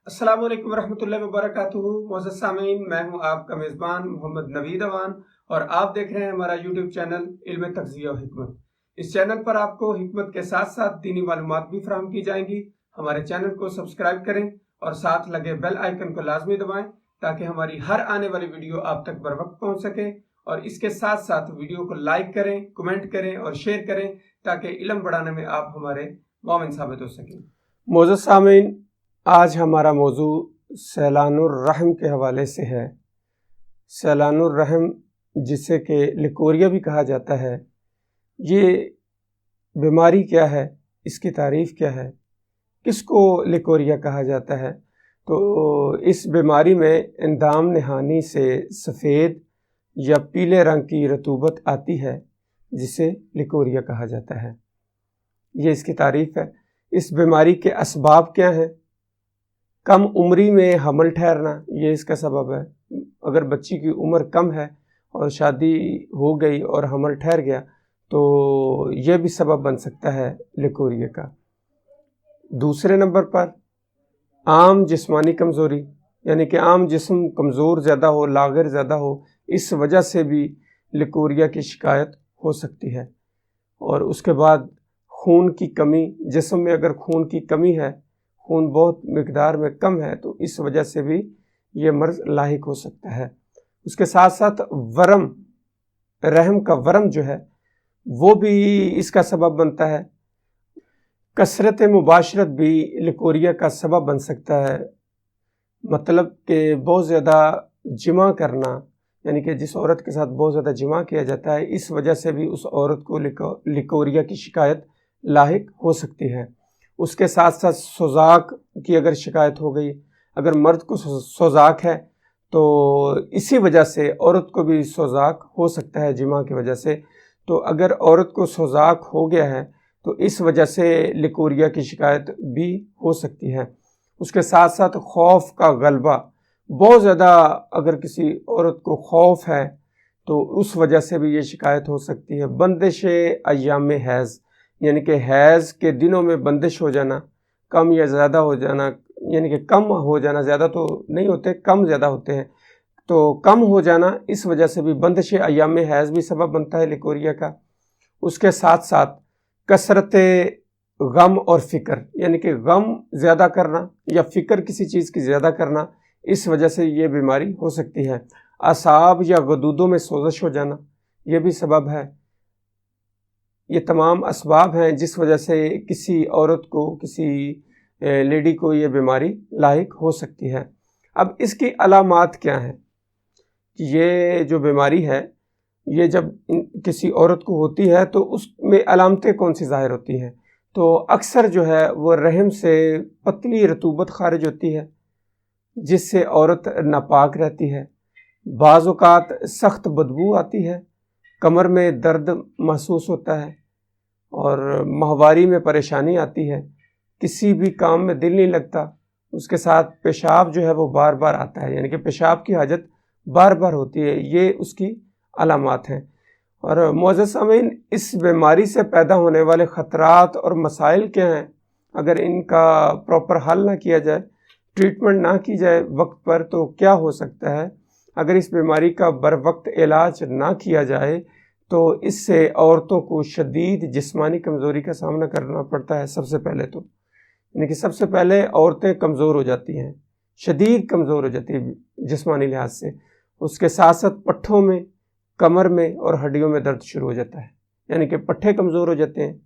अस्सलाम वालेकुम रहमतुल्लाहि व बरकातुहू। मोअज़्ज़ज़ सामीन, मैं हूं आपका मेज़बान मोहम्मद नवीद अवान और आप देख रहे हैं हमारा यूट्यूब चैनल इल्म तग़ज़िया व हिकमत। इस चैनल पर आपको हिकमत के साथ साथ दीनी मालूमात भी फराहम की जाएंगी। हमारे चैनल को सब्सक्राइब करें और साथ लगे बेल आइकन को लाजमी दबाएं ताकि हमारी हर आने वाली वीडियो आप तक बर वक्त पहुँच सके। और इसके साथ साथ वीडियो को लाइक करें, कमेंट करें और शेयर करें ताकि इल्म बढ़ाने में आप हमारे मोमिन साबित हो सकें। मोअज़्ज़ज़ सामीन, आज हमारा मौजू सैलानुर रहम के हवाले से है। सैलानुर रहम, जिसे कि लिकोरिया भी कहा जाता है, ये बीमारी क्या है, इसकी तारीफ़ क्या है, किसको लिकोरिया कहा जाता है? तो इस बीमारी में इंदाम नहानी से सफ़ेद या पीले रंग की रतूबत आती है, जिसे लिकोरिया कहा जाता है। ये इसकी तारीफ़ है। इस बीमारी के असबाब क्या हैं? कम उम्री में हमल ठहरना, ये इसका सबब है। अगर बच्ची की उम्र कम है और शादी हो गई और हमल ठहर गया तो ये भी सबब बन सकता है लिकोरिया का। दूसरे नंबर पर आम जिस्मानी कमज़ोरी, यानी कि आम जिस्म कमज़ोर ज़्यादा हो, लागर ज़्यादा हो, इस वजह से भी लिकोरिया की शिकायत हो सकती है। और उसके बाद खून की कमी, जिस्म में अगर खून की कमी है, खून बहुत मिकदार में कम है, तो इस वजह से भी ये मर्ज़ लाहिक हो सकता है। उसके साथ साथ वरम, रहम का वरम जो है वो भी इसका सबब बनता है। कसरत मुबाशरत भी लिकोरिया का सबब बन सकता है। मतलब कि बहुत ज़्यादा जिमा करना, यानी कि जिस औरत के साथ बहुत ज़्यादा जिमा किया जाता है, इस वजह से भी उस औरत को लिकोरिया की शिकायत लाहिक हो सकती है। उसके साथ साथ सोज़ाक की अगर शिकायत हो गई, अगर मर्द को सोज़ाक है तो इसी वजह से औरत को भी सोज़ाक हो सकता है जिमा की वजह से। तो अगर औरत को सोज़ाक हो गया है तो इस वजह से लिकोरिया की शिकायत भी हो सकती है। उसके साथ साथ खौफ का गलबा, बहुत ज़्यादा अगर किसी औरत को खौफ है तो उस वजह से भी ये शिकायत हो सकती है। बंदिश अय्याम हैज़, यानी कि हैज़ के दिनों में बंदिश हो जाना, कम या ज़्यादा हो जाना, यानी कि कम हो जाना, ज़्यादा तो नहीं होते, कम ज़्यादा होते हैं, तो कम हो जाना, इस वजह से भी बंदिश अय्याम हैज़ भी सबब बनता है लिकोरिया का। उसके साथ साथ कसरत गम और फ़िक्र, यानी कि गम ज़्यादा करना या फ़िक्र किसी चीज़ की ज़्यादा करना, इस वजह से ये बीमारी हो सकती है। असाब या गदूदों में सोज़श हो जाना, ये भी सबब है। ये तमाम असबाब हैं जिस वजह से किसी औरत को, किसी लेडी को ये बीमारी लाहिक हो सकती है। अब इसकी अलामात क्या हैं? ये जो बीमारी है, ये जब किसी औरत को होती है तो उसमें अलामतें कौन सी ज़ाहिर होती हैं? तो अक्सर जो है वो रहम से पतली रतूबत खारिज होती है, जिससे औरत नापाक रहती है। बाज़ औक़ात सख्त बदबू आती है, कमर में दर्द महसूस होता है और माहवारी में परेशानी आती है, किसी भी काम में दिल नहीं लगता। उसके साथ पेशाब जो है वो बार बार आता है, यानी कि पेशाब की हाजत बार बार होती है। ये उसकी अलामात हैं। और मुअज़्ज़ज़ सामीन, इस बीमारी से पैदा होने वाले ख़तरात और मसाइल क्या हैं? अगर इनका प्रॉपर हल ना किया जाए, ट्रीटमेंट ना की जाए वक्त पर, तो क्या हो सकता है? अगर इस बीमारी का बर वक्त इलाज ना किया जाए तो इससे औरतों को शदीद जिस्मानी कमज़ोरी का सामना करना पड़ता है। सबसे पहले तो यानी कि सबसे पहले औरतें कमज़ोर हो जाती हैं, शदीद कमज़ोर हो जाती है जिस्मानी लिहाज से। उसके साथ साथ पट्ठों में, कमर में और हड्डियों में दर्द शुरू हो जाता है, यानी कि पट्ठे कमज़ोर हो जाते हैं,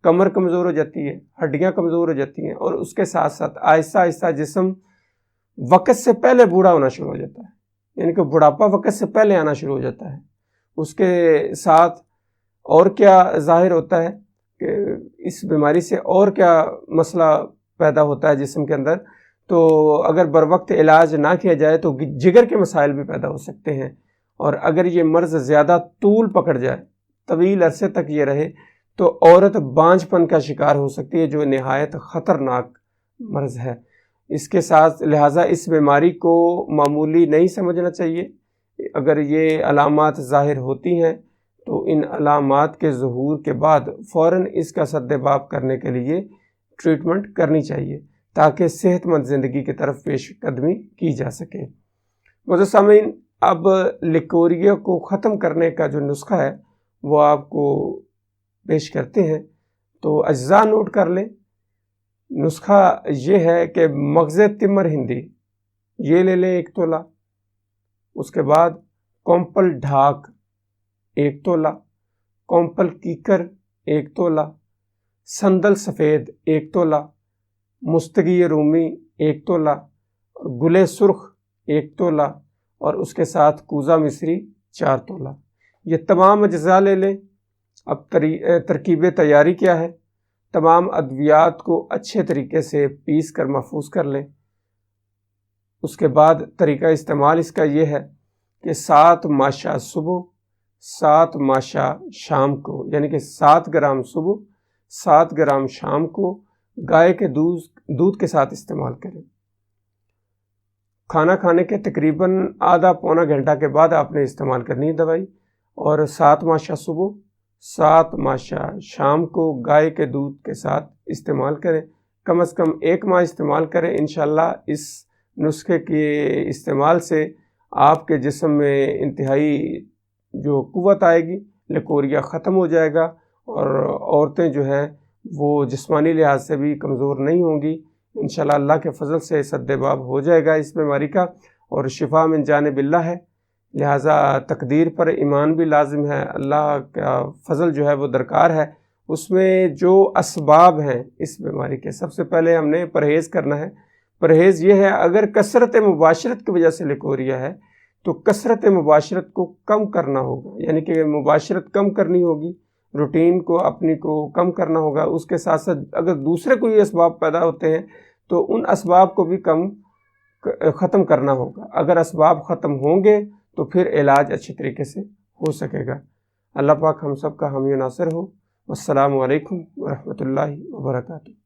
कमर कमज़ोर हो जाती है, हड्डियाँ कमज़ोर हो जाती हैं। और उसके साथ साथ आहिस्ता आहिस्ता जिस्म वक़्त से पहले बूढ़ा होना शुरू हो जाता है, यानी कि बुढ़ापा वक़्त से पहले आना शुरू हो जाता है। उसके साथ और क्या ज़ाहिर होता है कि इस बीमारी से और क्या मसला पैदा होता है जिस्म के अंदर? तो अगर बर वक्त इलाज ना किया जाए तो जिगर के मसाइल भी पैदा हो सकते हैं। और अगर ये मर्ज़ ज़्यादा तूल पकड़ जाए, तवील अरसे तक ये रहे, तो औरत बांझपन का शिकार हो सकती है, जो नहायत ख़तरनाक मर्ज़ है। इसके साथ लिहाजा इस बीमारी को मामूली नहीं समझना चाहिए। अगर ये अलामात ज़ाहिर होती हैं तो इन अलामात के ज़हूर के बाद फ़ौरन इसका सद्देबाब करने के लिए ट्रीटमेंट करनी चाहिए, تاکہ صحت مند زندگی کی طرف پیش قدمی کی جا سکے۔ معزز سامعین، اب لیکوریا کو ختم کرنے کا جو نسخہ ہے وہ آپ کو پیش کرتے ہیں، تو اجزاء نوٹ کر لیں۔ نسخہ یہ ہے کہ مغز تمر ہندی یہ لے لیں 1 تولہ، اس کے بعد کومپل ڈھاک 1 تولہ، کومپل کیکر 1 تولہ، سندل سفید 1 تولہ، مستگی رومی 1 تولہ، اور گلے سرخ 1 تولہ، اور اس کے ساتھ کوزہ مصری 4 تولہ۔ یہ تمام اجزاء لے لیں۔ اب ترکیب تیاری کیا ہے؟ تمام ادویات کو اچھے طریقے سے پیس کر محفوظ کر لیں۔ اس کے بعد طریقہ استعمال اس کا یہ ہے کہ 7 ماشا صبح 7 ماشا شام کو، یعنی کہ 7 گرام صبح 7 گرام شام کو گائے کے دودھ کے ساتھ استعمال کریں۔ کھانا کھانے کے تقریباً آدھا پونا گھنٹہ کے بعد آپ نے استعمال کرنی ہے دوائی، اور 7 ماشا صبح 7 ماشا شام کو گائے کے دودھ کے ساتھ استعمال کریں۔ کم از کم 1 ماہ استعمال کریں۔ انشاءاللہ اس نسخے کے استعمال سے آپ کے جسم میں انتہائی جو قوت آئے گی، لیکوریا ختم ہو جائے گا، اور عورتیں جو ہے وہ جسمانی لحاظ سے بھی کمزور نہیں ہوں گی۔ انشاءاللہ اللہ کے فضل سے سدباب ہو جائے گا اس بیماری کا، اور شفا من جانب اللہ ہے، لہٰذا تقدیر پر ایمان بھی لازم ہے۔ اللہ کا فضل جو ہے وہ درکار ہے۔ اس میں جو اسباب ہیں اس بیماری کے، سب سے پہلے ہم نے پرہیز کرنا ہے۔ پرہیز یہ ہے، اگر کثرت مباشرت کی وجہ سے لیکوریا ہے تو کثرت مباشرت کو کم کرنا ہوگا، یعنی کہ مباشرت کم کرنی ہوگی، روٹین کو اپنی کو کم کرنا ہوگا۔ اس کے ساتھ ساتھ اگر دوسرے کوئی اسباب پیدا ہوتے ہیں تو ان اسباب کو بھی ختم کرنا ہوگا۔ اگر اسباب ختم ہوں گے تو پھر علاج اچھی طریقے سے ہو سکے گا۔ اللہ پاک ہم سب کا حامی و ناصر ہو۔ السلام علیکم ورحمۃ اللہ وبرکاتہ۔